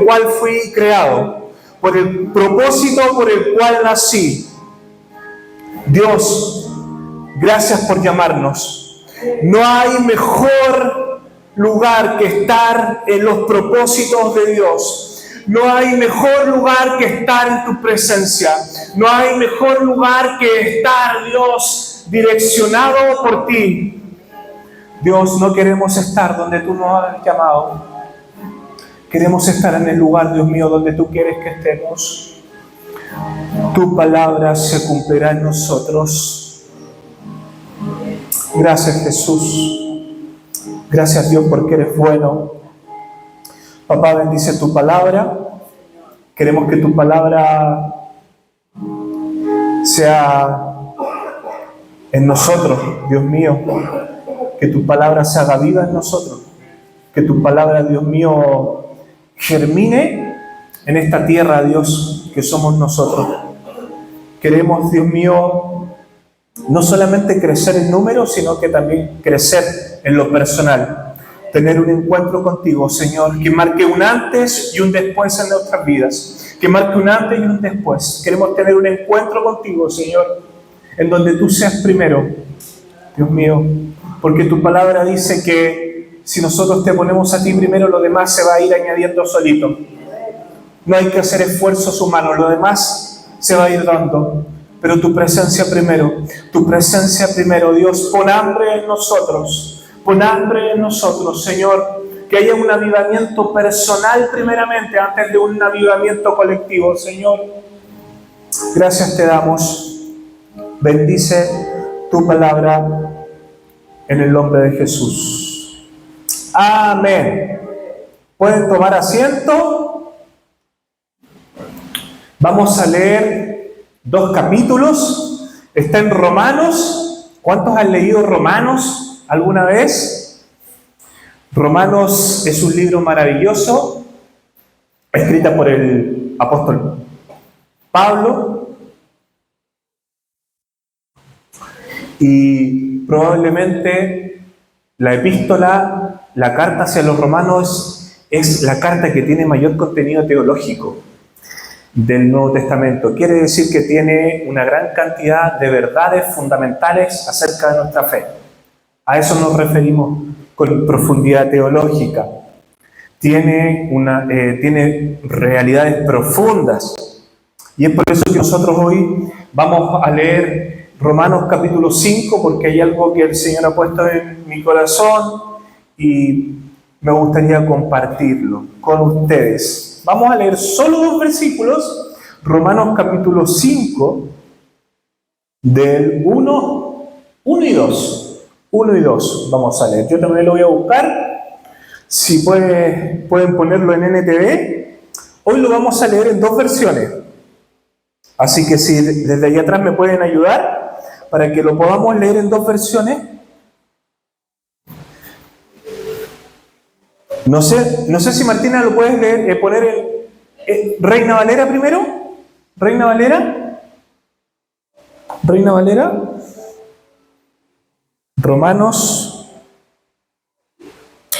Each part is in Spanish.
el cual fui creado, por el propósito por el cual nací. Dios, gracias por llamarnos. No hay mejor lugar que estar en los propósitos de Dios. No hay mejor lugar que estar en tu presencia. No hay mejor lugar que estar, Dios, direccionado por ti. Dios, no queremos estar donde tú nos has llamado. Queremos estar en el lugar, Dios mío, donde tú quieres que estemos. Tu palabra se cumplirá en nosotros. Gracias, Jesús. Gracias, Dios, porque eres bueno. Papá, bendice tu palabra. Queremos que tu palabra sea en nosotros, Dios mío. Que tu palabra se haga viva en nosotros. Que tu palabra, Dios mío, germine en esta tierra, Dios, que somos nosotros. Queremos, Dios mío, no solamente crecer en número, sino que también crecer en lo personal. Tener un encuentro contigo, Señor, que marque un antes y un después en nuestras vidas. Que marque un antes y un después. Queremos tener un encuentro contigo, Señor, en donde tú seas primero, Dios mío. Porque tu palabra dice que si nosotros te ponemos a ti primero, lo demás se va a ir añadiendo solito. No hay que hacer esfuerzos humanos, lo demás se va a ir dando. Pero tu presencia primero, Dios, pon hambre en nosotros. Pon hambre en nosotros, Señor, que haya un avivamiento personal primeramente antes de un avivamiento colectivo, Señor. Gracias te damos. Bendice tu palabra en el nombre de Jesús. Amén. ¿Pueden tomar asiento? Vamos a leer 2 capítulos. Está en Romanos. ¿Cuántos han leído Romanos alguna vez? Romanos es un libro maravilloso, escrita por el apóstol Pablo, y probablemente la epístola, la carta hacia los romanos, es la carta que tiene mayor contenido teológico del Nuevo Testamento. Quiere decir que tiene una gran cantidad de verdades fundamentales acerca de nuestra fe. A eso nos referimos con profundidad teológica. Tiene realidades profundas. Y es por eso que nosotros hoy vamos a leer Romanos capítulo 5, porque hay algo que el Señor ha puesto en mi corazón y me gustaría compartirlo con ustedes. Vamos a leer solo 2 versículos. Romanos capítulo 5, del 1 y 2. 1 y 2 vamos a leer. Yo también lo voy a buscar. Si pueden ponerlo en NTV. Hoy lo vamos a leer en 2 versiones. Así que si desde allá atrás me pueden ayudar para que lo podamos leer en 2 versiones. No sé si Martina lo puedes leer, poner Reina Valera primero. Reina Valera. Romanos.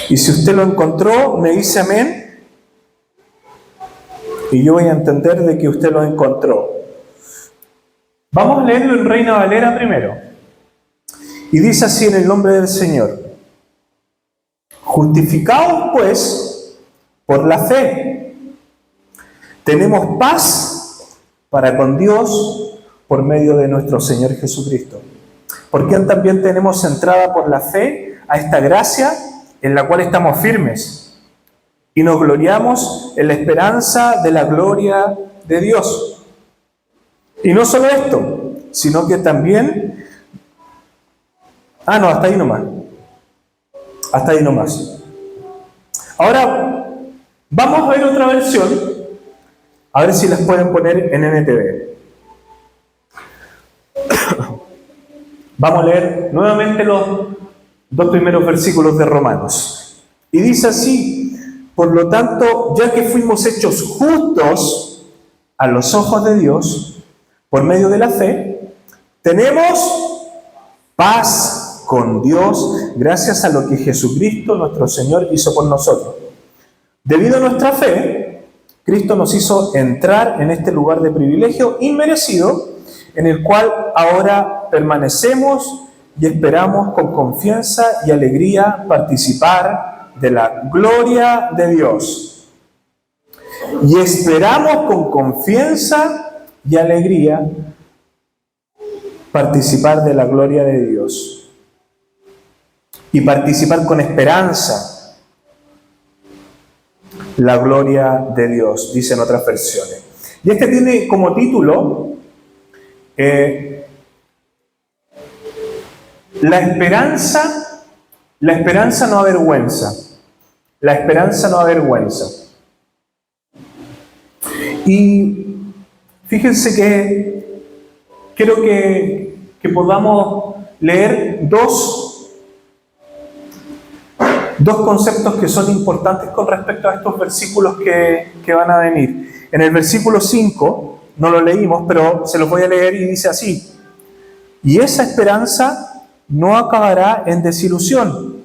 Y si usted lo encontró, me dice amén. Y yo voy a entender de que usted lo encontró. Vamos a leerlo en Reina Valera primero. Y dice así en el nombre del Señor. Justificados pues por la fe, tenemos paz para con Dios por medio de nuestro Señor Jesucristo. Por quien también tenemos entrada por la fe a esta gracia en la cual estamos firmes y nos gloriamos en la esperanza de la gloria de Dios. Y no solo esto, sino que también... hasta ahí nomás. Hasta ahí nomás. Ahora, vamos a ver otra versión, a ver si las pueden poner en NTV. Vamos a leer nuevamente los 2 primeros versículos de Romanos. Y dice así: por lo tanto, ya que fuimos hechos justos a los ojos de Dios, por medio de la fe, tenemos paz con Dios gracias a lo que Jesucristo nuestro Señor hizo por nosotros. Debido a nuestra fe, Cristo nos hizo entrar en este lugar de privilegio inmerecido, en el cual ahora permanecemos y esperamos con confianza y alegría participar de la gloria de Dios. Y esperamos con confianza y alegría participar de la gloria de Dios. Y participar con esperanza la gloria de Dios, dicen otras versiones. Y este tiene como título la esperanza no avergüenza. La esperanza no avergüenza. Y fíjense que quiero que podamos leer dos conceptos que son importantes con respecto a estos versículos que van a venir. En el versículo 5, no lo leímos, pero se los voy a leer y dice así: y esa esperanza no acabará en desilusión,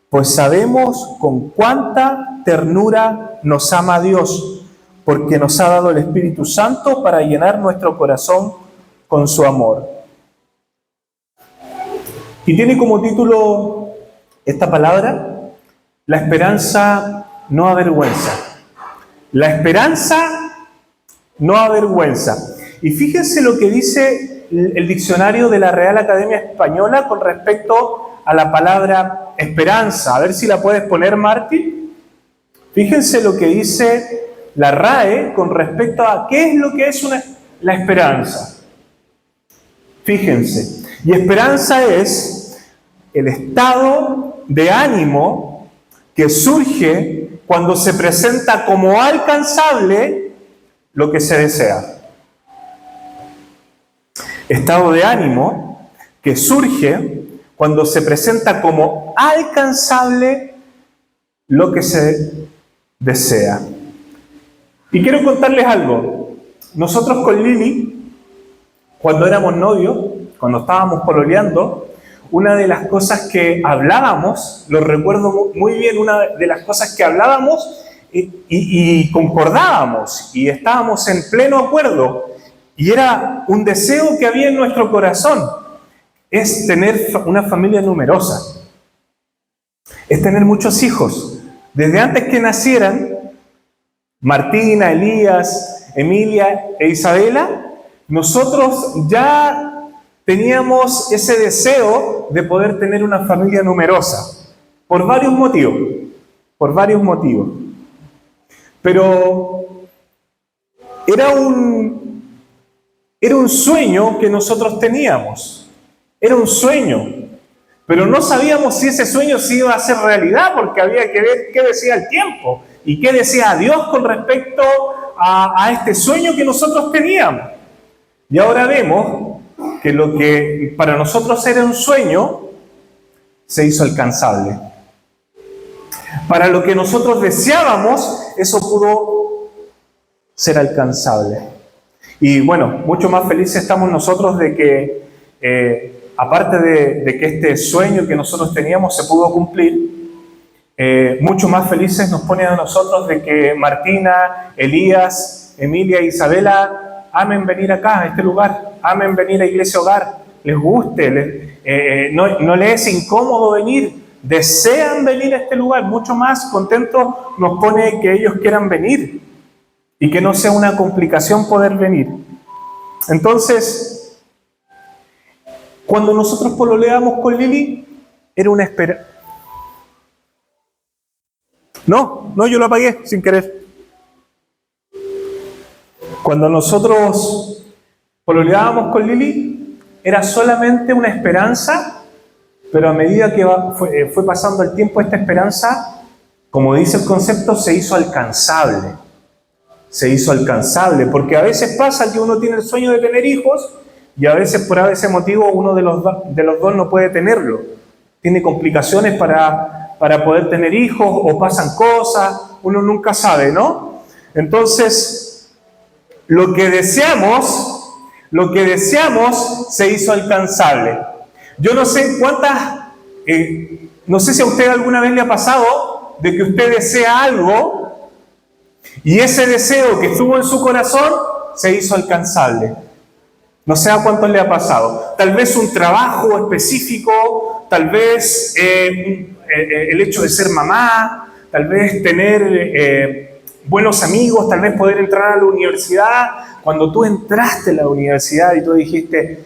pues sabemos con cuánta ternura nos ama Dios, porque nos ha dado el Espíritu Santo para llenar nuestro corazón con su amor. Y tiene como título esta palabra: la esperanza no avergüenza. La esperanza no avergüenza. Y fíjense lo que dice el diccionario de la Real Academia Española con respecto a la palabra esperanza. A ver si la puedes poner, Marti. Fíjense lo que dice la RAE con respecto a qué es lo que es la esperanza. Fíjense. Y esperanza es el estado de ánimo que surge cuando se presenta como alcanzable lo que se desea. Estado de ánimo que surge cuando se presenta como alcanzable lo que se desea. Y quiero contarles algo. Nosotros con Lili, cuando éramos novios, cuando estábamos pololeando, una de las cosas que hablábamos, lo recuerdo muy bien, una de las cosas que hablábamos y concordábamos y estábamos en pleno acuerdo, y era un deseo que había en nuestro corazón, es tener una familia numerosa, es tener muchos hijos. Desde antes que nacieran Martina, Elías, Emilia e Isabela, nosotros ya teníamos ese deseo de poder tener una familia numerosa, por varios motivos. Pero era un sueño que nosotros teníamos, era un sueño, pero no sabíamos si ese sueño se iba a hacer realidad, porque había que ver qué decía el tiempo y qué decía Dios con respecto a este sueño que nosotros teníamos. Y ahora vemos que lo que para nosotros era un sueño se hizo alcanzable. Para lo que nosotros deseábamos, eso pudo ser alcanzable. Y bueno, mucho más felices estamos nosotros de que, aparte de que este sueño que nosotros teníamos se pudo cumplir, mucho más felices nos pone a nosotros de que Martina, Elías, Emilia e Isabela amen venir acá, a este lugar, amen venir a Iglesia Hogar, les guste, no les es incómodo venir, desean venir a este lugar. Mucho más contentos nos pone que ellos quieran venir y que no sea una complicación poder venir. Entonces, cuando nosotros pololeamos con Lili, era una espera. No, yo lo apagué sin querer. Cuando nosotros pololeábamos con Lili, era solamente una esperanza, pero a medida que fue pasando el tiempo, esta esperanza, como dice el concepto, se hizo alcanzable. Se hizo alcanzable, porque a veces pasa que uno tiene el sueño de tener hijos y a veces por ese motivo uno de los dos no puede tenerlo. Tiene complicaciones para poder tener hijos, o pasan cosas, uno nunca sabe, ¿no? Entonces, lo que deseamos se hizo alcanzable. Yo no sé no sé si a usted alguna vez le ha pasado de que usted desea algo Y ese deseo que estuvo en su corazón se hizo alcanzable. No sé a cuántos le ha pasado. Tal vez un trabajo específico, tal vez el hecho de ser mamá, tal vez tener buenos amigos, tal vez poder entrar a la universidad. Cuando tú entraste a la universidad y tú dijiste,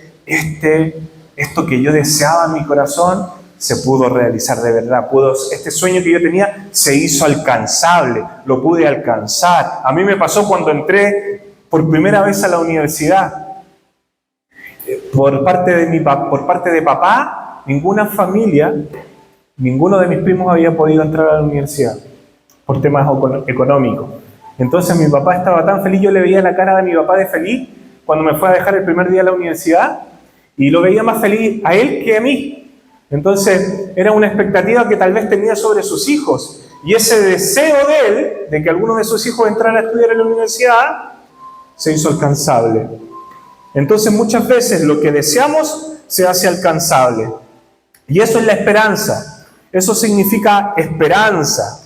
esto que yo deseaba en mi corazón se pudo realizar de verdad. Este sueño que yo tenía se hizo alcanzable, lo pude alcanzar. A mí me pasó cuando entré por primera vez a la universidad. Por parte de papá, ninguna familia, ninguno de mis primos había podido entrar a la universidad por temas económicos. Entonces mi papá estaba tan feliz, yo le veía la cara de mi papá de feliz cuando me fue a dejar el primer día a la universidad y lo veía más feliz a él que a mí. Entonces era una expectativa que tal vez tenía sobre sus hijos y ese deseo de él, de que alguno de sus hijos entrara a estudiar en la universidad, se hizo alcanzable. Entonces muchas veces lo que deseamos se hace alcanzable. Y eso es la esperanza. Eso significa esperanza.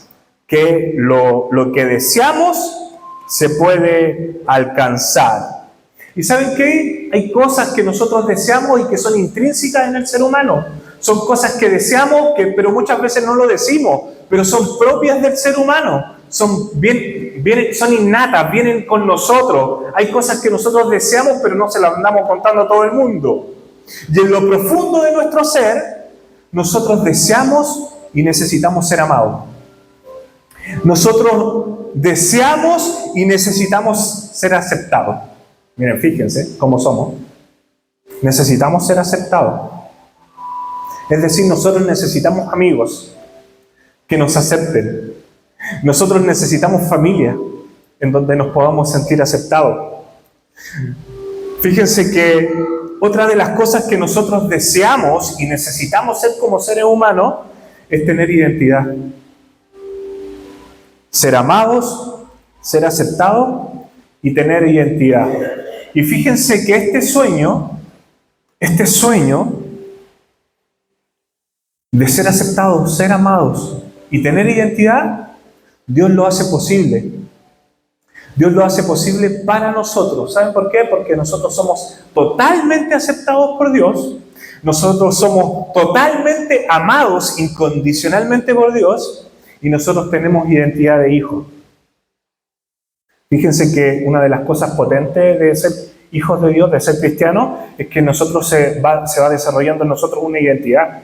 Que lo que deseamos se puede alcanzar. ¿Y saben qué? Hay cosas que nosotros deseamos y que son intrínsecas en el ser humano. Son cosas que deseamos, pero muchas veces no lo decimos, pero son propias del ser humano. Son innatas, vienen con nosotros. Hay cosas que nosotros deseamos, pero no se las andamos contando a todo el mundo. Y en lo profundo de nuestro ser, nosotros deseamos y necesitamos ser amados. Nosotros deseamos y necesitamos ser aceptados. Miren, fíjense cómo somos. Necesitamos ser aceptados. Es decir, nosotros necesitamos amigos que nos acepten. Nosotros necesitamos familia en donde nos podamos sentir aceptados. Fíjense que otra de las cosas que nosotros deseamos y necesitamos ser como seres humanos es tener identidad. Ser amados, ser aceptados y tener identidad. Y fíjense que este sueño de ser aceptados, ser amados y tener identidad, Dios lo hace posible. Dios lo hace posible para nosotros. ¿Saben por qué? Porque nosotros somos totalmente aceptados por Dios. Nosotros somos totalmente amados incondicionalmente por Dios. Y nosotros tenemos identidad de hijo. Fíjense que una de las cosas potentes de ser hijos de Dios, de ser cristianos, es que nosotros se va desarrollando en nosotros una identidad.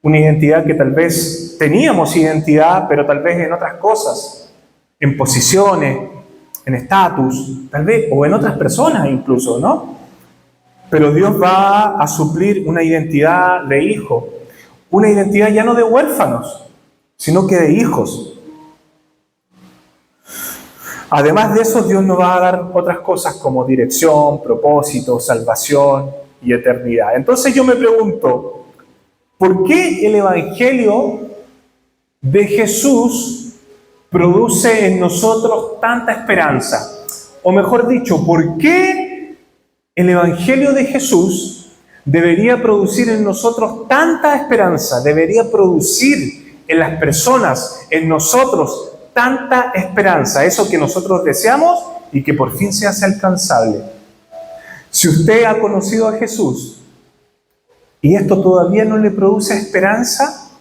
Una identidad que tal vez teníamos identidad, pero tal vez en otras cosas, en posiciones, en estatus, tal vez, o en otras personas incluso, ¿no? Pero Dios va a suplir una identidad de hijo, una identidad ya no de huérfanos, sino que de hijos. Además de eso, Dios nos va a dar otras cosas como dirección, propósito, salvación y eternidad. Entonces yo me pregunto, ¿por qué el Evangelio de Jesús produce en nosotros tanta esperanza? O mejor dicho, ¿por qué el Evangelio de Jesús debería producir en nosotros tanta esperanza? Debería producir en las personas, en nosotros, tanta esperanza, eso que nosotros deseamos y que por fin se hace alcanzable. Si usted ha conocido a Jesús y esto todavía no le produce esperanza,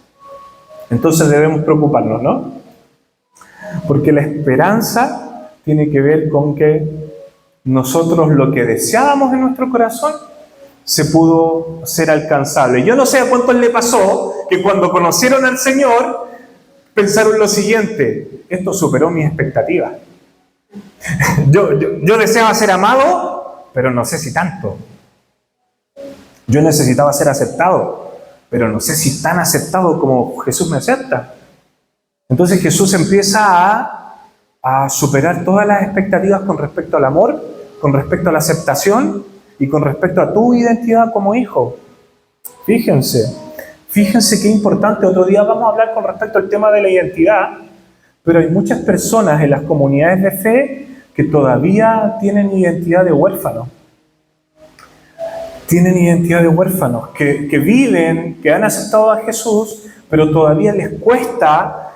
entonces debemos preocuparnos, ¿no? Porque la esperanza tiene que ver con que nosotros lo que deseábamos en nuestro corazón se pudo ser alcanzable. Yo no sé a cuántos le pasó que cuando conocieron al Señor pensaron lo siguiente: esto superó mis expectativas. Yo deseaba ser amado, pero no sé si tanto. Yo necesitaba ser aceptado, pero no sé si tan aceptado como Jesús me acepta. Entonces Jesús empieza a superar todas las expectativas con respecto al amor, con respecto a la aceptación y con respecto a tu identidad como hijo. Fíjense qué importante. Otro día vamos a hablar con respecto al tema de la identidad, pero hay muchas personas en las comunidades de fe que todavía tienen identidad de huérfanos. Tienen identidad de huérfanos, que viven, que han aceptado a Jesús, pero todavía les cuesta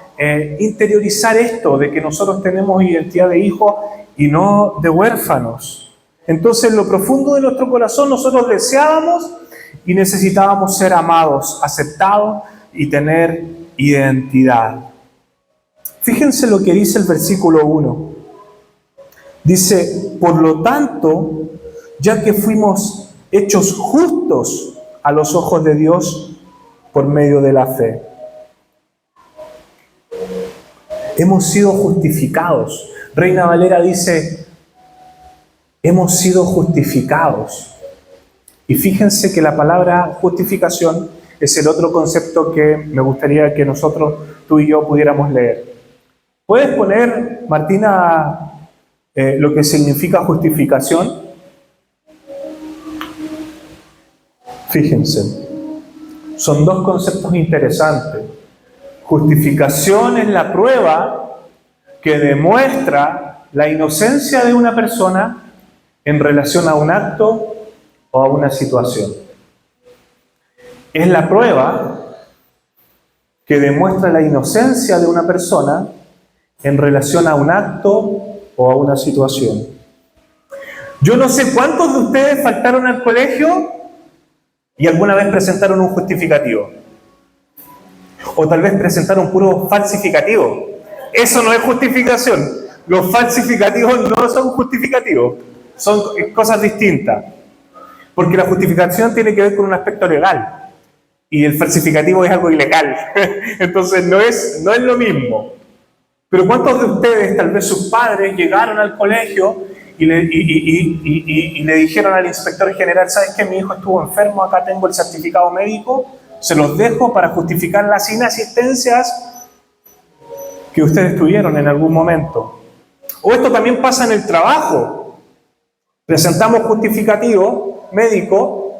interiorizar esto de que nosotros tenemos identidad de hijos y no de huérfanos. Entonces, en lo profundo de nuestro corazón, nosotros deseábamos y necesitábamos ser amados, aceptados y tener identidad. Fíjense lo que dice el versículo 1. Dice, por lo tanto, ya que fuimos hechos justos a los ojos de Dios por medio de la fe. Hemos sido justificados. Reina Valera dice, hemos sido justificados. Y fíjense que la palabra justificación es el otro concepto que me gustaría que nosotros, tú y yo, pudiéramos leer. ¿Puedes poner, Martina, lo que significa justificación? Fíjense, son dos conceptos interesantes. Justificación es la prueba que demuestra la inocencia de una persona en relación a un acto o a una situación. Es la prueba que demuestra la inocencia de una persona en relación a un acto o a una situación. Yo no sé cuántos de ustedes faltaron al colegio y alguna vez presentaron un justificativo. O tal vez presentaron puro falsificativo. Eso no es justificación. Los falsificativos no son justificativos. Son cosas distintas. Porque la justificación tiene que ver con un aspecto legal. Y el falsificativo es algo ilegal. Entonces no es lo mismo. Pero ¿cuántos de ustedes, tal vez sus padres, llegaron al colegio y le dijeron al inspector general, ¿sabes qué? Mi hijo estuvo enfermo, acá tengo el certificado médico, se los dejo para justificar las inasistencias que ustedes tuvieron en algún momento? O esto también pasa en el trabajo. Presentamos justificativo médico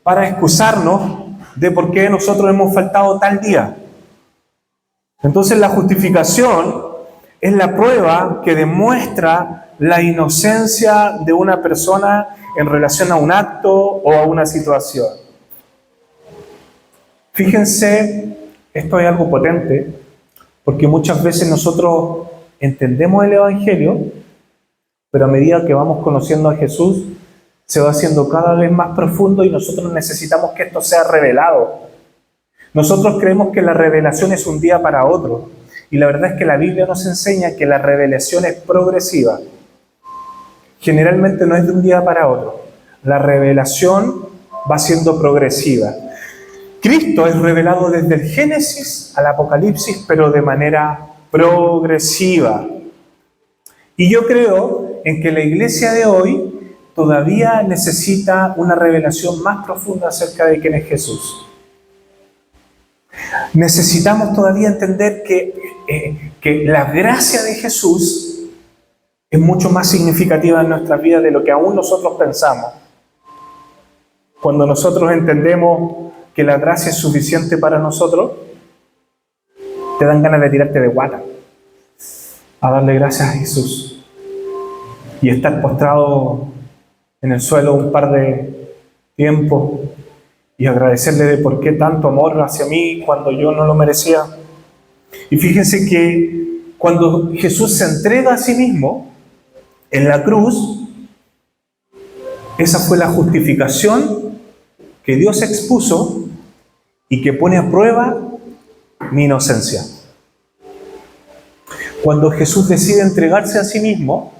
para excusarnos de por qué nosotros hemos faltado tal día. Entonces la justificación es la prueba que demuestra la inocencia de una persona en relación a un acto o a una situación. Fíjense, esto es algo potente, porque muchas veces nosotros entendemos el Evangelio, pero a medida que vamos conociendo a Jesús, se va haciendo cada vez más profundo y nosotros necesitamos que esto sea revelado. Nosotros creemos que la revelación es un día para otro, y la verdad es que la Biblia nos enseña que la revelación es progresiva. Generalmente no es de un día para otro. La revelación va siendo progresiva. Cristo es revelado desde el Génesis al Apocalipsis, pero de manera progresiva. Y yo creo en que la iglesia de hoy todavía necesita una revelación más profunda acerca de quién es Jesús. Necesitamos todavía entender que la gracia de Jesús es mucho más significativa en nuestras vidas de lo que aún nosotros pensamos. Cuando nosotros entendemos que la gracia es suficiente para nosotros, te dan ganas de tirarte de guata a darle gracias a Jesús y estar postrado en el suelo un par de tiempos y agradecerle de por qué tanto amor hacia mí cuando yo no lo merecía. Y fíjense que cuando Jesús se entrega a sí mismo en la cruz, esa fue la justificación que Dios expuso y que pone a prueba mi inocencia. Cuando Jesús decide entregarse a sí mismo,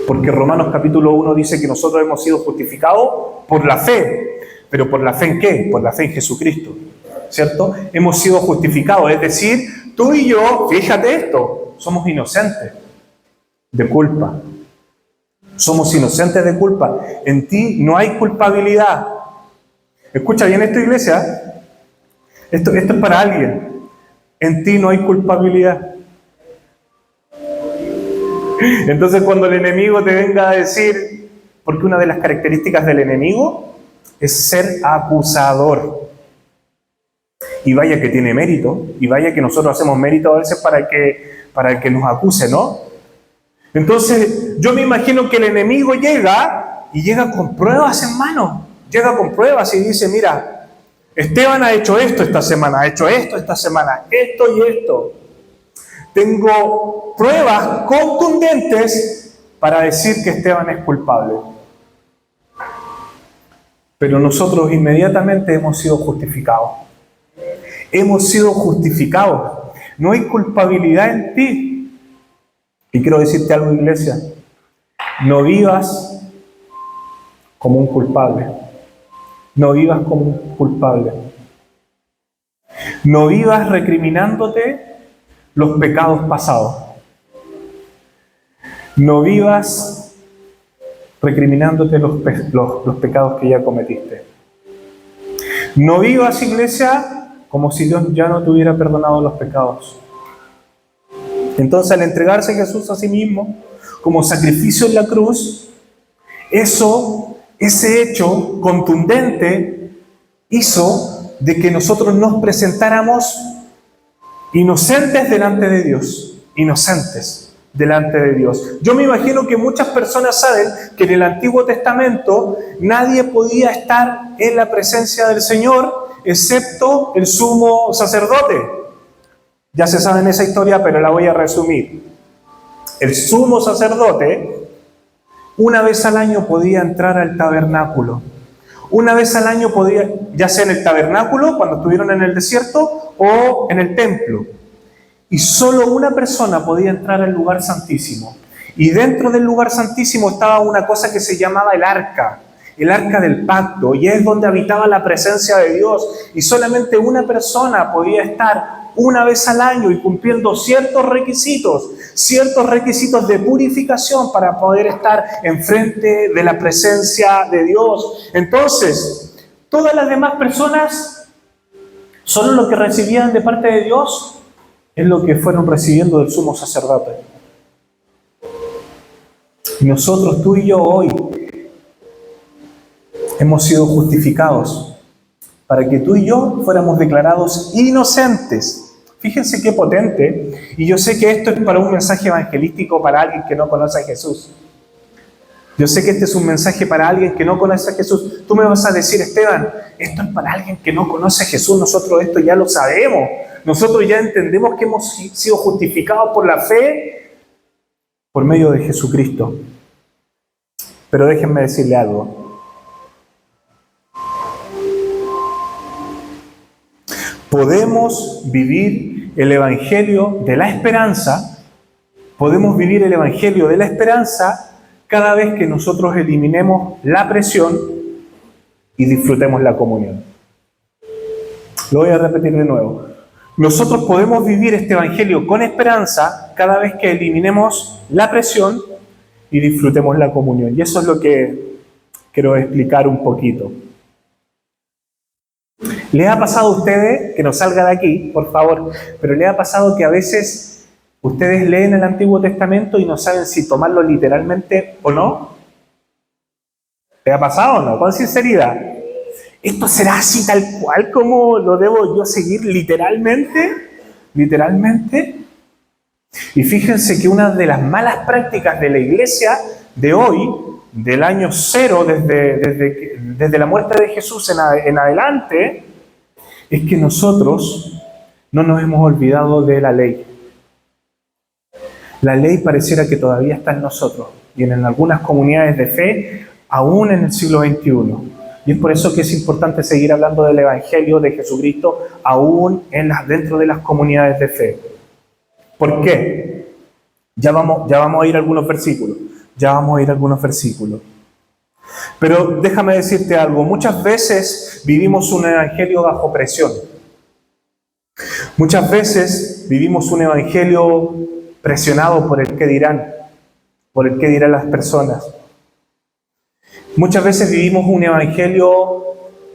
porque Romanos capítulo 1 dice que nosotros hemos sido justificados por la fe. ¿Pero por la fe en qué? Por la fe en Jesucristo, ¿cierto? Hemos sido justificados, es decir, tú y yo, fíjate esto, somos inocentes de culpa. Somos inocentes de culpa. En ti no hay culpabilidad. Escucha bien esto, iglesia. Esto es para alguien. En ti no hay culpabilidad. Entonces cuando el enemigo te venga a decir, porque una de las características del enemigo es ser acusador. Y vaya que tiene mérito, y vaya que nosotros hacemos mérito a veces para que nos acuse, ¿no? Entonces yo me imagino que el enemigo llega con pruebas en mano. Llega con pruebas y dice, mira, Esteban ha hecho esto esta semana, ha hecho esto esta semana, esto y esto. Tengo pruebas contundentes para decir que Esteban es culpable. Pero nosotros inmediatamente hemos sido justificados. Hemos sido justificados. No hay culpabilidad en ti. Y quiero decirte algo, iglesia. No vivas como un culpable. No vivas como un culpable. No vivas recriminándote los pecados pasados. No vivas recriminándote los pecados que ya cometiste. No vivas, iglesia, como si Dios ya no te hubiera perdonado los pecados. Entonces, al entregarse Jesús a sí mismo como sacrificio en la cruz, ese hecho contundente hizo de que nosotros nos presentáramos inocentes delante de Dios. Inocentes delante de Dios. Yo me imagino que muchas personas saben que en el Antiguo Testamento nadie podía estar en la presencia del Señor excepto el sumo sacerdote. Ya se sabe esa historia, pero la voy a resumir. El sumo sacerdote una vez al año podía entrar al tabernáculo. Una vez al año podía, ya sea en el tabernáculo, cuando estuvieron en el desierto, o en el templo. Y solo una persona podía entrar al lugar santísimo. Y dentro del lugar santísimo estaba una cosa que se llamaba el arca del pacto, y es donde habitaba la presencia de Dios. Y solamente una persona podía estar una vez al año y cumpliendo ciertos requisitos de purificación para poder estar enfrente de la presencia de Dios. Entonces, todas las demás personas, solo lo que recibían de parte de Dios es lo que fueron recibiendo del sumo sacerdote. Y nosotros, tú y yo, hoy hemos sido justificados para que tú y yo fuéramos declarados inocentes. Fíjense qué potente. Y yo sé que esto es para un mensaje evangelístico para alguien que no conoce a Jesús. Yo sé que este es un mensaje para alguien que no conoce a Jesús. Tú me vas a decir, Esteban, esto es para alguien que no conoce a Jesús. Nosotros esto ya lo sabemos. Nosotros ya entendemos que hemos sido justificados por la fe por medio de Jesucristo. Pero déjenme decirle algo. Podemos vivir el Evangelio de la esperanza, cada vez que nosotros eliminemos la presión y disfrutemos la comunión. Lo voy a repetir de nuevo. Nosotros podemos vivir este Evangelio con esperanza cada vez que eliminemos la presión y disfrutemos la comunión. Y eso es lo que quiero explicar un poquito. ¿Les ha pasado a ustedes, que no salga de aquí, por favor, pero les ha pasado que a veces ustedes leen el Antiguo Testamento y no saben si tomarlo literalmente o no? ¿Les ha pasado o no? Con sinceridad. ¿Esto será así tal cual como lo debo yo seguir literalmente? ¿Literalmente? Y fíjense que una de las malas prácticas de la iglesia de hoy, del año cero, desde la muerte de Jesús en adelante, es que nosotros no nos hemos olvidado de la ley. La ley pareciera que todavía está en nosotros y en algunas comunidades de fe, aún en el siglo XXI. Y es por eso que es importante seguir hablando del Evangelio de Jesucristo aún dentro de las comunidades de fe. ¿Por qué? Ya vamos a ir a algunos versículos. Pero déjame decirte algo. Muchas veces vivimos un evangelio bajo presión. Muchas veces vivimos un evangelio presionado por el qué dirán, por el qué dirán las personas. Muchas veces vivimos un evangelio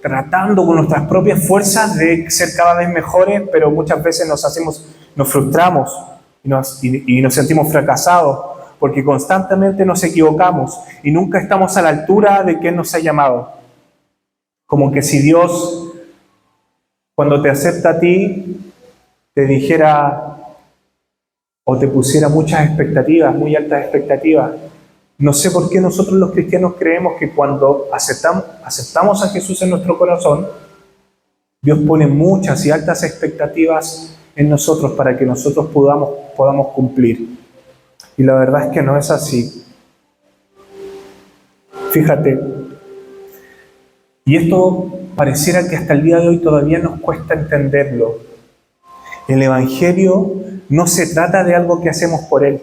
tratando con nuestras propias fuerzas de ser cada vez mejores, pero muchas veces nos frustramos y nos sentimos fracasados, porque constantemente nos equivocamos y nunca estamos a la altura de quien nos ha llamado. Como que si Dios, cuando te acepta a ti, te dijera o te pusiera muchas expectativas, muy altas expectativas. No sé por qué nosotros los cristianos creemos que cuando aceptamos a Jesús en nuestro corazón, Dios pone muchas y altas expectativas en nosotros para que nosotros podamos cumplir. Y la verdad es que no es así. Fíjate, y esto pareciera que hasta el día de hoy todavía nos cuesta entenderlo. El Evangelio no se trata de algo que hacemos por Él.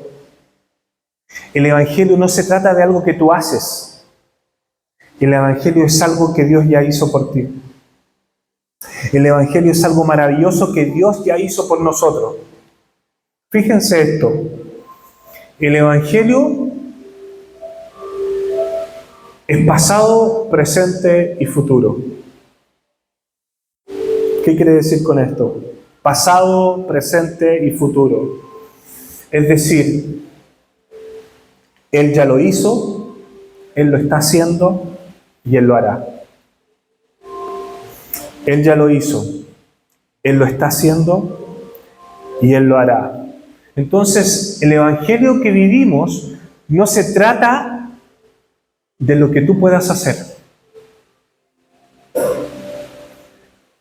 El Evangelio no se trata de algo que tú haces. El Evangelio es algo que Dios ya hizo por ti. El Evangelio es algo maravilloso que Dios ya hizo por nosotros. Fíjense esto. El Evangelio es pasado, presente y futuro. ¿Qué quiere decir con esto? Pasado, presente y futuro. Es decir, Él ya lo hizo, Él lo está haciendo y Él lo hará. Él ya lo hizo, Él lo está haciendo y Él lo hará. Entonces, el Evangelio que vivimos no se trata de lo que tú puedas hacer.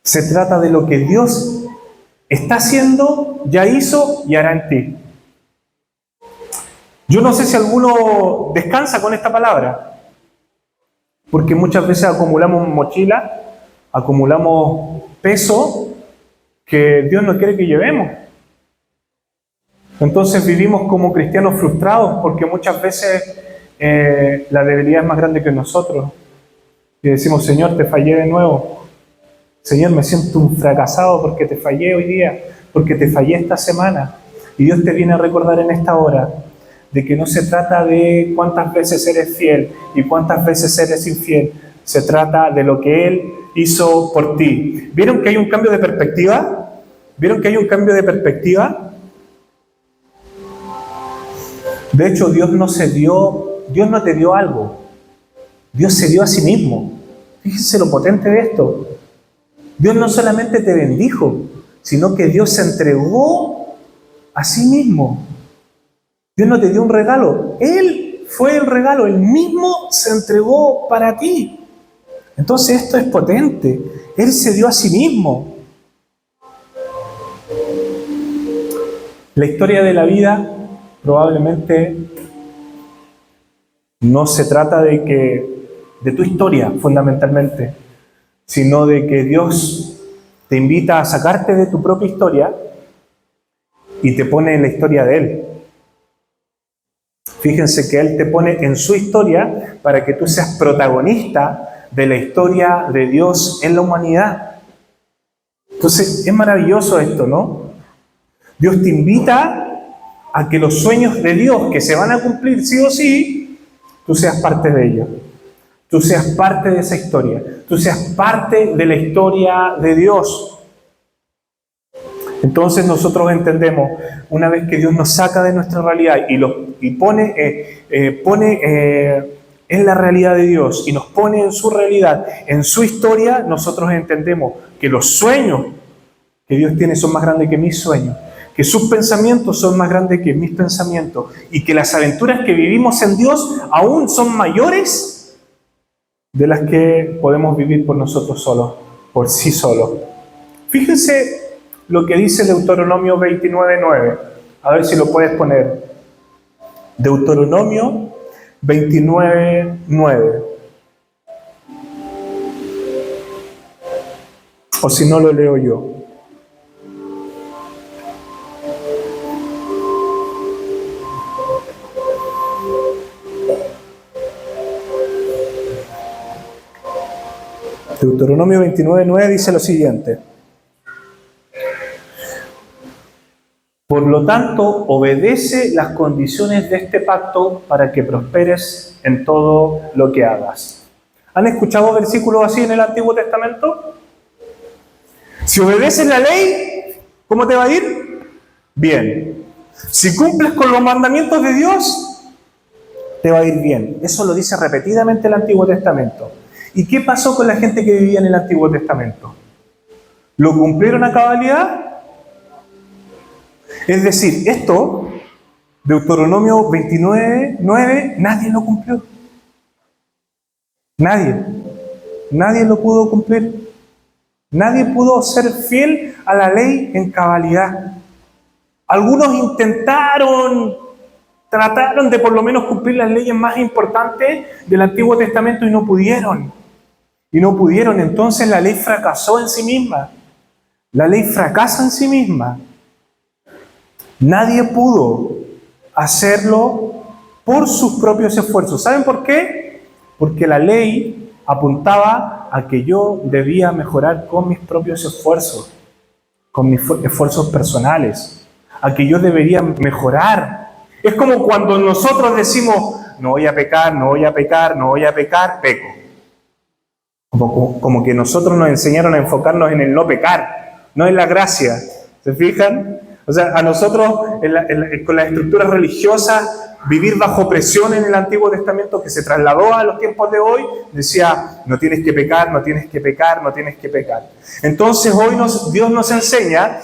Se trata de lo que Dios está haciendo, ya hizo y hará en ti. Yo no sé si alguno descansa con esta palabra, porque muchas veces acumulamos mochila, acumulamos peso que Dios no quiere que llevemos. Entonces vivimos como cristianos frustrados porque muchas veces la debilidad es más grande que nosotros. Y decimos, Señor, te fallé de nuevo. Señor, me siento un fracasado porque te fallé hoy día, porque te fallé esta semana. Y Dios te viene a recordar en esta hora de que no se trata de cuántas veces eres fiel y cuántas veces eres infiel. Se trata de lo que Él hizo por ti. ¿Vieron que hay un cambio de perspectiva? ¿Vieron que hay un cambio de perspectiva? De hecho, Dios no te dio algo. Dios se dio a sí mismo. Fíjense lo potente de esto. Dios no solamente te bendijo, sino que Dios se entregó a sí mismo. Dios no te dio un regalo. Él fue el regalo. Él mismo se entregó para ti. Entonces esto es potente. Él se dio a sí mismo. La historia de la vida probablemente no se trata de tu historia fundamentalmente, sino de que Dios te invita a sacarte de tu propia historia y te pone en la historia de Él. Fíjense que Él te pone en su historia para que tú seas protagonista de la historia de Dios en la humanidad. Entonces, es maravilloso esto, ¿no? Dios te invita a que los sueños de Dios que se van a cumplir sí o sí, tú seas parte de ellos. Tú seas parte de esa historia. Tú seas parte de la historia de Dios. Entonces nosotros entendemos, una vez que Dios nos saca de nuestra realidad y pone en la realidad de Dios y nos pone en su realidad, en su historia, nosotros entendemos que los sueños que Dios tiene son más grandes que mis sueños, que sus pensamientos son más grandes que mis pensamientos y que las aventuras que vivimos en Dios aún son mayores de las que podemos vivir por nosotros solos, por sí solos. Fíjense lo que dice Deuteronomio 29:9. A ver si lo puedes poner. Deuteronomio 29:9. O si no, lo leo yo. Deuteronomio 29:9 dice lo siguiente. Por lo tanto, obedece las condiciones de este pacto para que prosperes en todo lo que hagas. ¿Han escuchado versículos así en el Antiguo Testamento? Si obedeces la ley, ¿cómo te va a ir? Bien. Si cumples con los mandamientos de Dios, te va a ir bien. Eso lo dice repetidamente el Antiguo Testamento. ¿Y qué pasó con la gente que vivía en el Antiguo Testamento? ¿Lo cumplieron a cabalidad? Es decir, esto, Deuteronomio 29:9, nadie lo cumplió. Nadie lo pudo cumplir. Nadie pudo ser fiel a la ley en cabalidad. Algunos trataron de por lo menos cumplir las leyes más importantes del Antiguo Testamento y no pudieron. Entonces la ley fracasó en sí misma. La ley fracasa en sí misma. Nadie pudo hacerlo por sus propios esfuerzos. ¿Saben por qué? Porque la ley apuntaba a que yo debía mejorar con mis propios esfuerzos, con mis esfuerzos personales, a que yo debería mejorar. Es como cuando nosotros decimos, no voy a pecar, no voy a pecar, no voy a pecar, peco. Como que nosotros nos enseñaron a enfocarnos en el no pecar, no en la gracia. ¿Se fijan? O sea, a nosotros, con las estructuras religiosas, vivir bajo presión en el Antiguo Testamento que se trasladó a los tiempos de hoy, decía, no tienes que pecar, no tienes que pecar, no tienes que pecar. Entonces hoy Dios nos enseña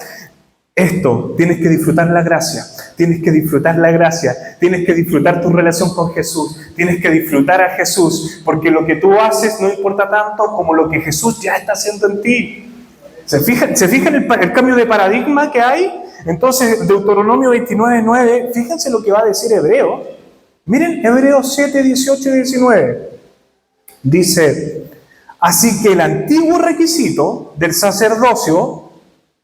esto, tienes que disfrutar la gracia, tienes que disfrutar la gracia, tienes que disfrutar tu relación con Jesús, tienes que disfrutar a Jesús, porque lo que tú haces no importa tanto como lo que Jesús ya está haciendo en ti. ¿Se fijan el cambio de paradigma que hay? Entonces, Deuteronomio 29:9, fíjense lo que va a decir Hebreo. Miren, Hebreos 7, 18 y 19. Dice, así que el antiguo requisito del sacerdocio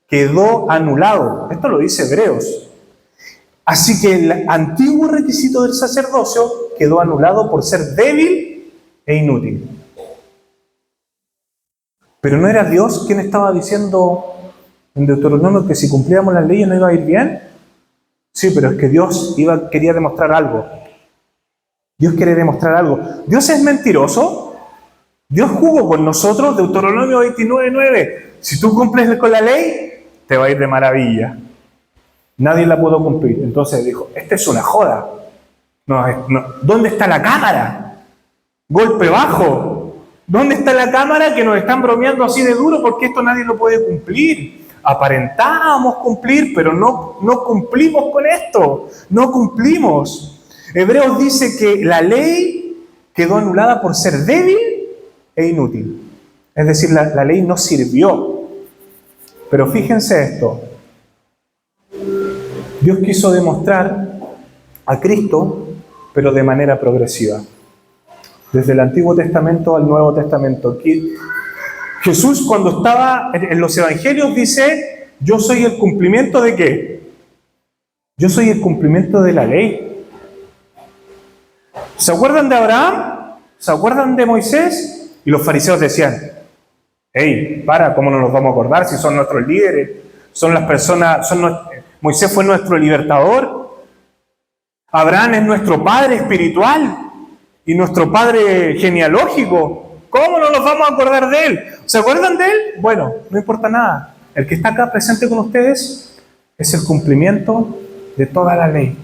quedó anulado. Esto lo dice Hebreos. Así que el antiguo requisito del sacerdocio quedó anulado por ser débil e inútil. Pero ¿no era Dios quien estaba diciendo en Deuteronomio que si cumplíamos las leyes no iba a ir bien? Sí, pero es que Dios quería demostrar algo. Dios quiere demostrar algo. ¿Dios es mentiroso? Dios jugó con nosotros, Deuteronomio 29:9. Si tú cumples con la ley, te va a ir de maravilla. Nadie la pudo cumplir. Entonces dijo, esta es una joda. No, ¿dónde está la cámara? Golpe bajo. ¿Dónde está la cámara que nos están bromeando así de duro porque esto nadie lo puede cumplir? Aparentábamos cumplir, pero no cumplimos con esto. No cumplimos. Hebreos dice que la ley quedó anulada por ser débil e inútil. Es decir, la ley no sirvió. Pero fíjense esto. Dios quiso demostrar a Cristo, pero de manera progresiva. Desde el Antiguo Testamento al Nuevo Testamento. Jesús, cuando estaba en los Evangelios, dice, yo soy el cumplimiento ¿de qué? Yo soy el cumplimiento de la ley. ¿Se acuerdan de Abraham? ¿Se acuerdan de Moisés? Y los fariseos decían, hey, ¿cómo no nos vamos a acordar si son nuestros líderes? Son las personas, Moisés fue nuestro libertador. Abraham es nuestro padre espiritual y nuestro padre genealógico. ¿Cómo no nos vamos a acordar de él? ¿Se acuerdan de él? Bueno, no importa nada. El que está acá presente con ustedes es el cumplimiento de toda la ley.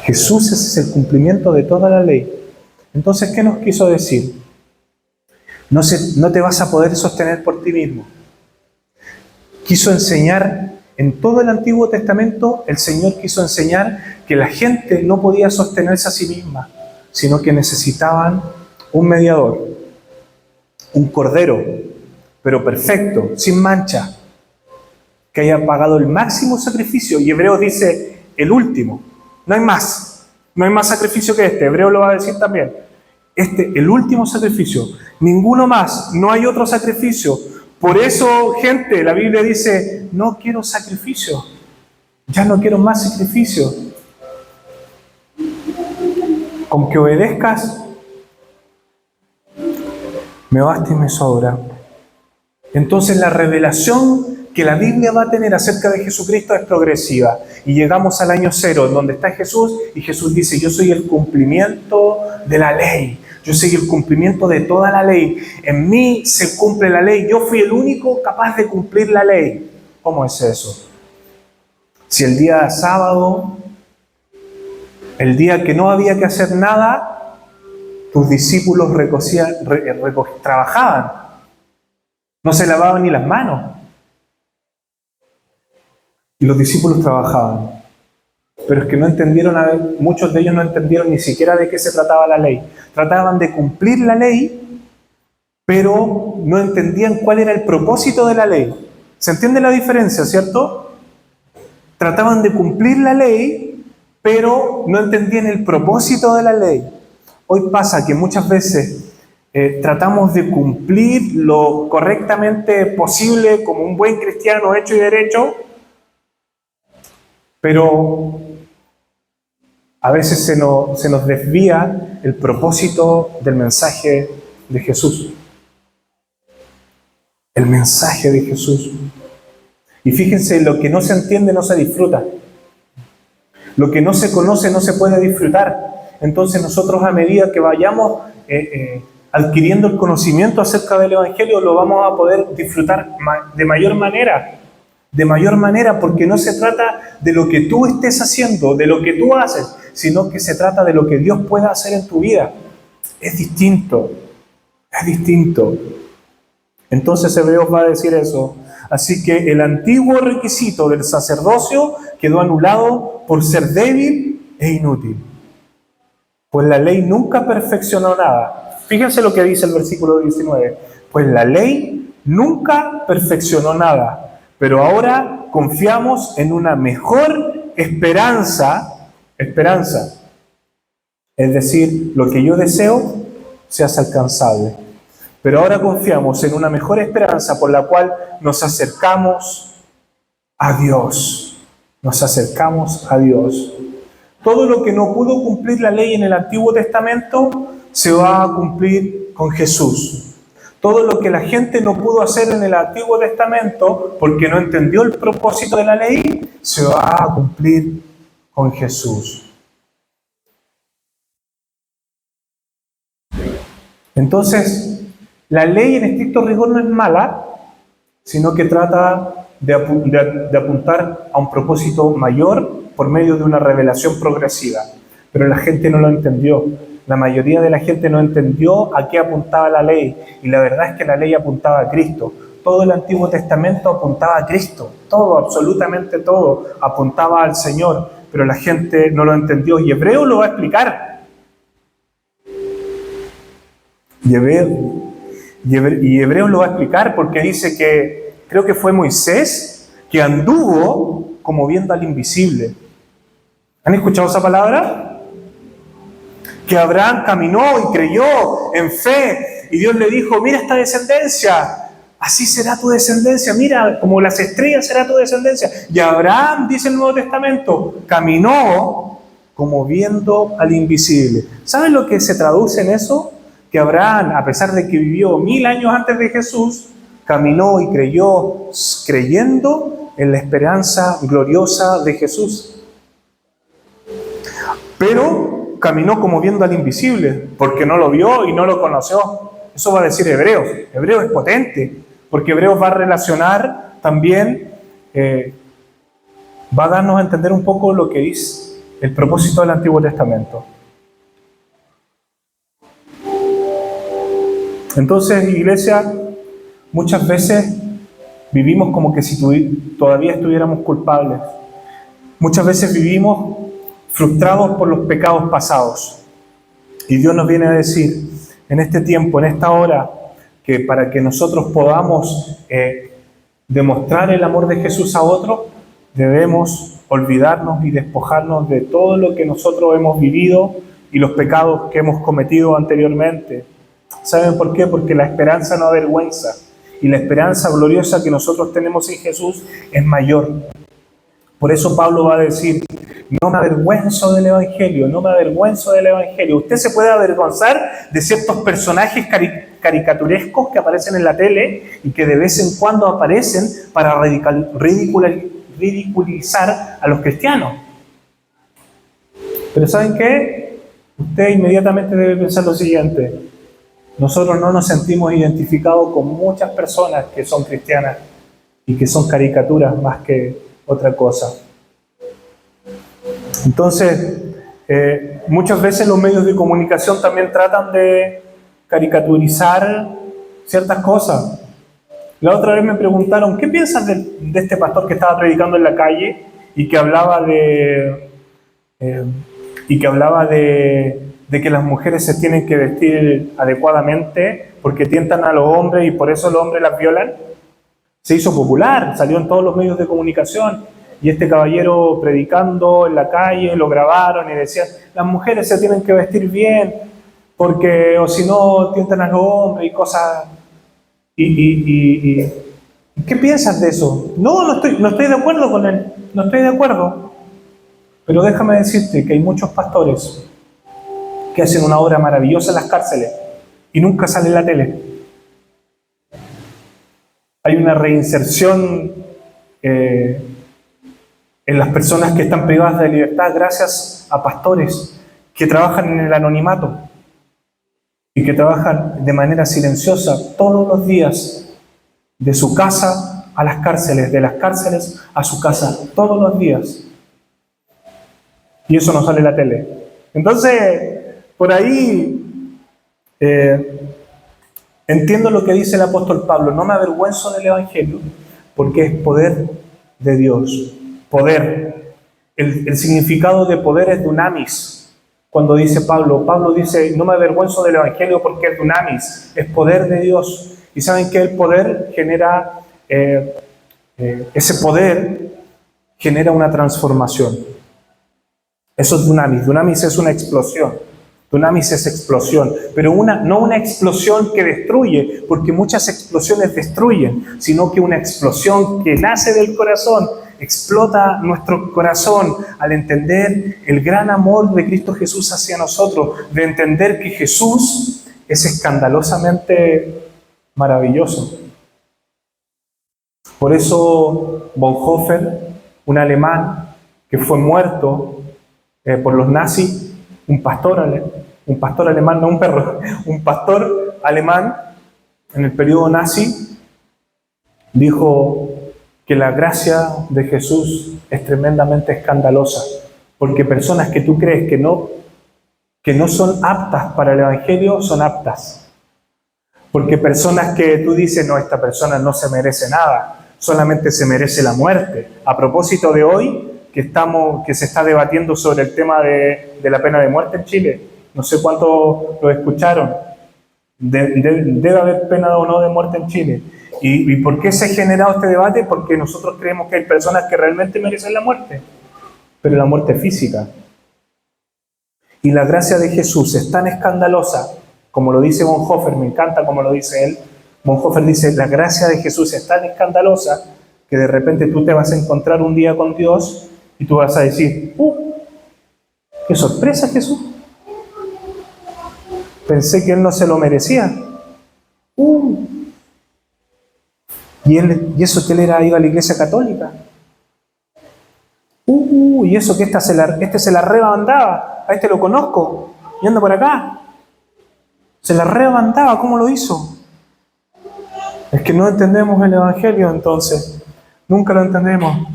Jesús es el cumplimiento de toda la ley. Entonces, ¿qué nos quiso decir? No te vas a poder sostener por ti mismo. Quiso enseñar, en todo el Antiguo Testamento, el Señor quiso enseñar que la gente no podía sostenerse a sí misma, sino que necesitaban un mediador, un cordero, pero perfecto, sin mancha, que haya pagado el máximo sacrificio. Y Hebreos dice, el último. No hay más sacrificio que este. Hebreo lo va a decir también. El último sacrificio. Ninguno más. No hay otro sacrificio. Por eso, gente, la Biblia dice, no quiero sacrificio. Ya no quiero más sacrificio. Con que obedezcas, me basta y me sobra. Entonces la revelación que la Biblia va a tener acerca de Jesucristo es progresiva. Y llegamos al año 0, en donde está Jesús, y Jesús dice, yo soy el cumplimiento de la ley. Yo soy el cumplimiento de toda la ley. En mí se cumple la ley. Yo fui el único capaz de cumplir la ley. ¿Cómo es eso? Si el día sábado, el día que no había que hacer nada, tus discípulos trabajaban. No se lavaban ni las manos. Y los discípulos trabajaban. Pero es que no entendieron, muchos de ellos no entendieron ni siquiera de qué se trataba la ley. Trataban de cumplir la ley, pero no entendían cuál era el propósito de la ley. ¿Se entiende la diferencia, cierto? Trataban de cumplir la ley, pero no entendían el propósito de la ley. Hoy pasa que muchas veces tratamos de cumplir lo correctamente posible como un buen cristiano hecho y derecho, pero a veces se nos desvía el propósito del mensaje de Jesús. El mensaje de Jesús. Y fíjense, lo que no se entiende no se disfruta. Lo que no se conoce no se puede disfrutar. Entonces nosotros, a medida que vayamos adquiriendo el conocimiento acerca del Evangelio, lo vamos a poder disfrutar de mayor manera. De mayor manera, porque no se trata de lo que tú estés haciendo, de lo que tú haces, sino que se trata de lo que Dios pueda hacer en tu vida. Es distinto. Es distinto. Entonces Hebreos va a decir eso. Así que el antiguo requisito del sacerdocio quedó anulado por ser débil e inútil. Pues la ley nunca perfeccionó nada. Fíjense lo que dice el versículo 19. Pues la ley nunca perfeccionó nada, pero ahora confiamos en una mejor esperanza. Es decir, lo que yo deseo se hace alcanzable. Pero ahora confiamos en una mejor esperanza por la cual nos acercamos a Dios. Nos acercamos a Dios. Todo lo que no pudo cumplir la ley en el Antiguo Testamento se va a cumplir con Jesús. Todo lo que la gente no pudo hacer en el Antiguo Testamento porque no entendió el propósito de la ley, se va a cumplir con Jesús. Entonces, la ley en estricto rigor no es mala, sino que trata de apuntar a un propósito mayor por medio de una revelación progresiva. Pero la gente no lo entendió. La mayoría de la gente no entendió a qué apuntaba la ley. Y la verdad es que la ley apuntaba a Cristo. Todo el Antiguo Testamento apuntaba a Cristo. Todo, absolutamente todo, apuntaba al Señor. Pero la gente no lo entendió. Y Hebreo lo va a explicar. Y Hebreo lo va a explicar porque dice que, creo que fue Moisés, que anduvo como viendo al invisible. ¿Han escuchado esa palabra? Que Abraham caminó y creyó en fe. Y Dios le dijo, mira esta descendencia, así será tu descendencia. Mira, como las estrellas será tu descendencia. Y Abraham, dice el Nuevo Testamento, caminó como viendo al invisible. ¿Saben lo que se traduce en eso? Que Abraham, a pesar de que vivió 1000 años antes de Jesús, caminó y creyó, creyendo en la esperanza gloriosa de Jesús. Pero caminó como viendo al invisible, porque no lo vio y no lo conoció. Eso va a decir Hebreos. Hebreos es potente, porque Hebreos va a relacionar también, va a darnos a entender un poco lo que dice el propósito del Antiguo Testamento. Entonces, iglesia, muchas veces vivimos como que si todavía estuviéramos culpables. Muchas veces vivimos frustrados por los pecados pasados. Y Dios nos viene a decir, en este tiempo, en esta hora, que para que nosotros podamos demostrar el amor de Jesús a otros, debemos olvidarnos y despojarnos de todo lo que nosotros hemos vivido y los pecados que hemos cometido anteriormente. ¿Saben por qué? Porque la esperanza no avergüenza. Y la esperanza gloriosa que nosotros tenemos en Jesús es mayor. Por eso Pablo va a decir, no me avergüenzo del Evangelio, no me avergüenzo del Evangelio. Usted se puede avergonzar de ciertos personajes caricaturescos que aparecen en la tele y que de vez en cuando aparecen para ridiculizar a los cristianos. Pero ¿saben qué? Usted inmediatamente debe pensar lo siguiente. Nosotros no nos sentimos identificados con muchas personas que son cristianas y que son caricaturas más que otra cosa. Entonces, muchas veces los medios de comunicación también tratan de caricaturizar ciertas cosas. La otra vez me preguntaron, ¿qué piensas de este pastor que estaba predicando en la calle y que hablaba de de que las mujeres se tienen que vestir adecuadamente porque tientan a los hombres y por eso los hombres las violan, se hizo popular, salió en todos los medios de comunicación, y este caballero predicando en la calle, lo grabaron y decían, las mujeres se tienen que vestir bien, porque o si no tientan a los hombres y cosas. ¿Qué piensas de eso? No estoy de acuerdo con él, no estoy de acuerdo. Pero déjame decirte que hay muchos pastores que hacen una obra maravillosa en las cárceles y nunca sale en la tele. Hay una reinserción en las personas que están privadas de libertad gracias a pastores que trabajan en el anonimato y que trabajan de manera silenciosa todos los días, de su casa a las cárceles, de las cárceles a su casa, todos los días. Y eso no sale en la tele. Entonces, por ahí entiendo lo que dice el apóstol Pablo, no me avergüenzo del Evangelio, porque es poder de Dios. Poder. El significado de poder es dunamis. Cuando dice Pablo dice, no me avergüenzo del Evangelio porque es dunamis, es poder de Dios. Y saben que el poder genera, ese poder genera una transformación. Eso es dunamis. Dunamis es una explosión. Dunamis es explosión, pero no una explosión que destruye, porque muchas explosiones destruyen, sino que una explosión que nace del corazón, explota nuestro corazón al entender el gran amor de Cristo Jesús hacia nosotros, de entender que Jesús es escandalosamente maravilloso. Por eso Bonhoeffer, un alemán que fue muerto por los nazis, un pastor alemán, no un perro, un pastor alemán en el periodo nazi, dijo que la gracia de Jesús es tremendamente escandalosa, porque personas que tú crees que no son aptas para el Evangelio, son aptas. Porque personas que tú dices, no, esta persona no se merece nada, solamente se merece la muerte. A propósito de hoy, que se está debatiendo sobre el tema de la pena de muerte en Chile. No sé cuántos lo escucharon. Debe haber pena o no de muerte en Chile. ¿Y por qué se ha generado este debate? Porque nosotros creemos que hay personas que realmente merecen la muerte, pero la muerte física. Y la gracia de Jesús es tan escandalosa, como lo dice Bonhoeffer, me encanta como lo dice él. Bonhoeffer dice, la gracia de Jesús es tan escandalosa que de repente tú te vas a encontrar un día con Dios y tú vas a decir, ¡qué sorpresa, Jesús! Pensé que Él no se lo merecía. Y eso que Él iba a la iglesia católica. Y eso que este se la rebandaba. A este lo conozco. Y anda por acá. Se la rebandaba. ¿Cómo lo hizo? Es que no entendemos el Evangelio entonces. Nunca lo entendemos.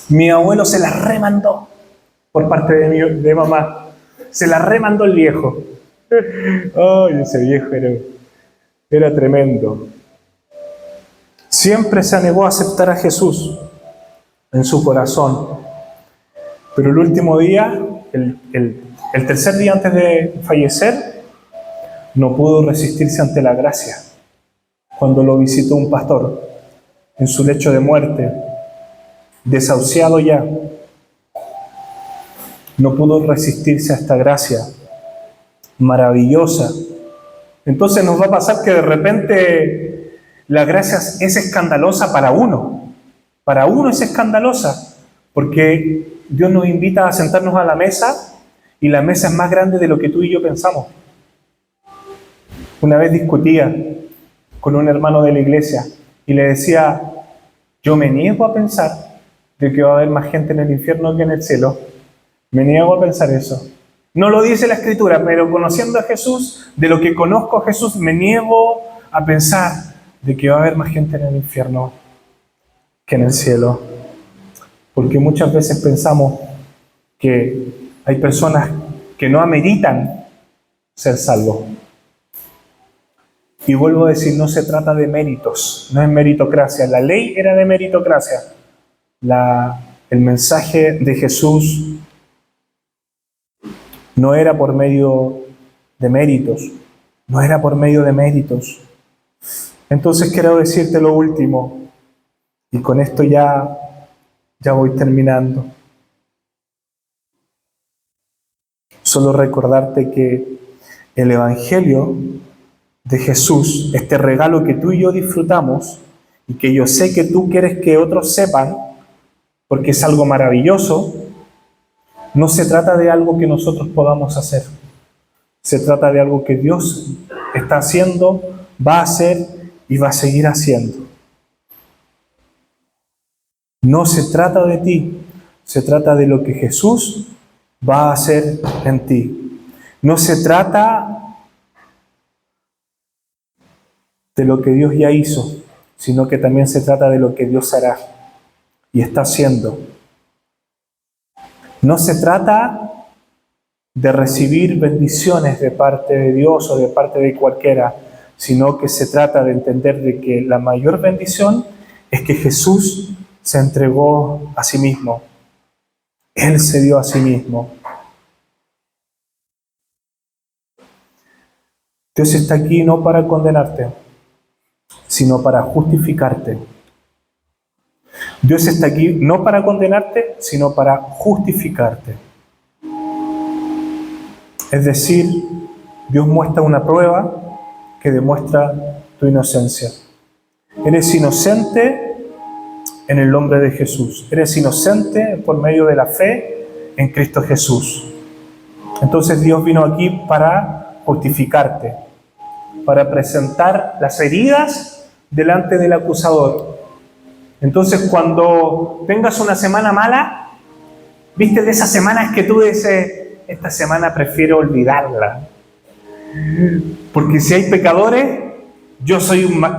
Mi abuelo se la remandó por parte de mamá. Se la remandó el viejo. Ay, ese viejo era tremendo. Siempre se negó a aceptar a Jesús en su corazón. Pero el último día, el tercer día antes de fallecer, no pudo resistirse ante la gracia. Cuando lo visitó un pastor en su lecho de muerte, desahuciado ya, no pudo resistirse a esta gracia maravillosa. Entonces nos va a pasar que de repente la gracia es escandalosa para uno. Para uno es escandalosa, porque Dios nos invita a sentarnos a la mesa y la mesa es más grande de lo que tú y yo pensamos. Una vez discutía con un hermano de la iglesia y le decía, yo me niego a pensar de que va a haber más gente en el infierno que en el cielo. Me niego a pensar eso. No lo dice la Escritura, pero conociendo a Jesús, de lo que conozco a Jesús, me niego a pensar de que va a haber más gente en el infierno que en el cielo. Porque muchas veces pensamos que hay personas que no ameritan ser salvos. Y vuelvo a decir, no se trata de méritos, no es meritocracia. La ley era de meritocracia. El mensaje de Jesús No era por medio de méritos, no era por medio de méritos. Entonces quiero decirte lo último, y con esto ya voy terminando. Solo recordarte que el Evangelio de Jesús, este regalo que tú y yo disfrutamos, y que yo sé que tú quieres que otros sepan, porque es algo maravilloso, no se trata de algo que nosotros podamos hacer. Se trata de algo que Dios está haciendo, va a hacer y va a seguir haciendo. No se trata de ti, se trata de lo que Jesús va a hacer en ti. No se trata de lo que Dios ya hizo, sino que también se trata de lo que Dios hará y está haciendo. No se trata de recibir bendiciones de parte de Dios o de parte de cualquiera, sino que se trata de entender de que la mayor bendición es que Jesús se entregó a sí mismo. Él se dio a sí mismo. Dios está aquí no para condenarte, sino para justificarte. Dios está aquí no para condenarte, sino para justificarte. Es decir, Dios muestra una prueba que demuestra tu inocencia. Eres inocente en el nombre de Jesús. Eres inocente por medio de la fe en Cristo Jesús. Entonces Dios vino aquí para justificarte, para presentar las heridas delante del acusador. Entonces cuando tengas una semana mala, viste de esas semanas que tú dices, esta semana prefiero olvidarla. Porque si hay pecadores, yo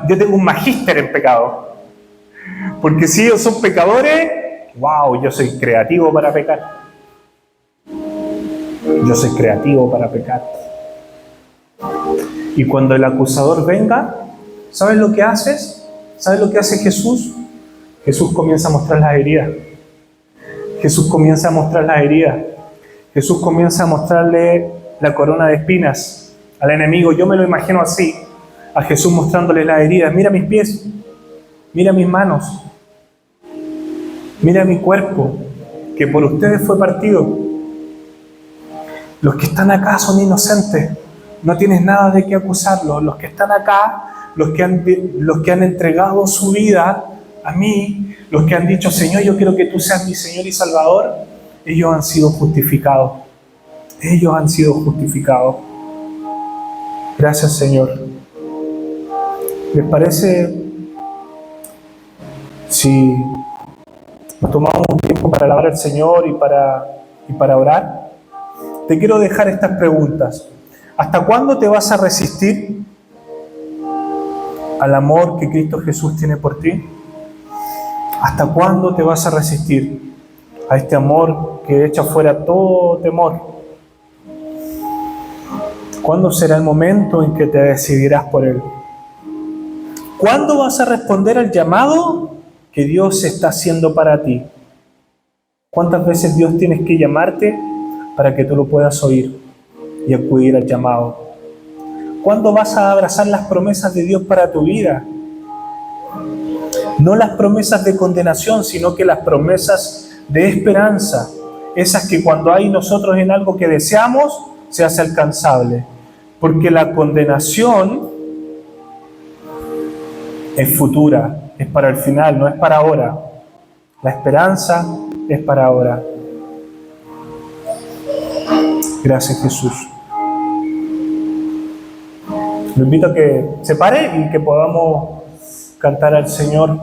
tengo un magíster en pecado. Porque si ellos son pecadores, wow, yo soy creativo para pecar. Yo soy creativo para pecar. Y cuando el acusador venga, ¿sabes lo que haces? ¿Sabes lo que hace Jesús? Jesús comienza a mostrar las heridas. Jesús comienza a mostrar las heridas. Jesús comienza a mostrarle la corona de espinas al enemigo. Yo me lo imagino así, a Jesús mostrándole las heridas. Mira mis pies, mira mis manos, mira mi cuerpo, que por ustedes fue partido. Los que están acá son inocentes, no tienes nada de qué acusarlos. Los que están acá, los que han entregado su vida a mí, los que han dicho, Señor, yo quiero que tú seas mi Señor y Salvador, ellos han sido justificados. Ellos han sido justificados. Gracias, Señor. ¿Les parece si nos tomamos un tiempo para alabar al Señor y para orar? Te quiero dejar estas preguntas. ¿Hasta cuándo te vas a resistir al amor que Cristo Jesús tiene por ti? ¿Hasta cuándo te vas a resistir a este amor que echa fuera todo temor? ¿Cuándo será el momento en que te decidirás por Él? ¿Cuándo vas a responder al llamado que Dios está haciendo para ti? ¿Cuántas veces Dios tienes que llamarte para que tú lo puedas oír y acudir al llamado? ¿Cuándo vas a abrazar las promesas de Dios para tu vida? No las promesas de condenación, sino que las promesas de esperanza. Esas que cuando hay nosotros en algo que deseamos, se hace alcanzable. Porque la condenación es futura, es para el final, no es para ahora. La esperanza es para ahora. Gracias, Jesús. Lo invito a que se pare y que podamos cantar al Señor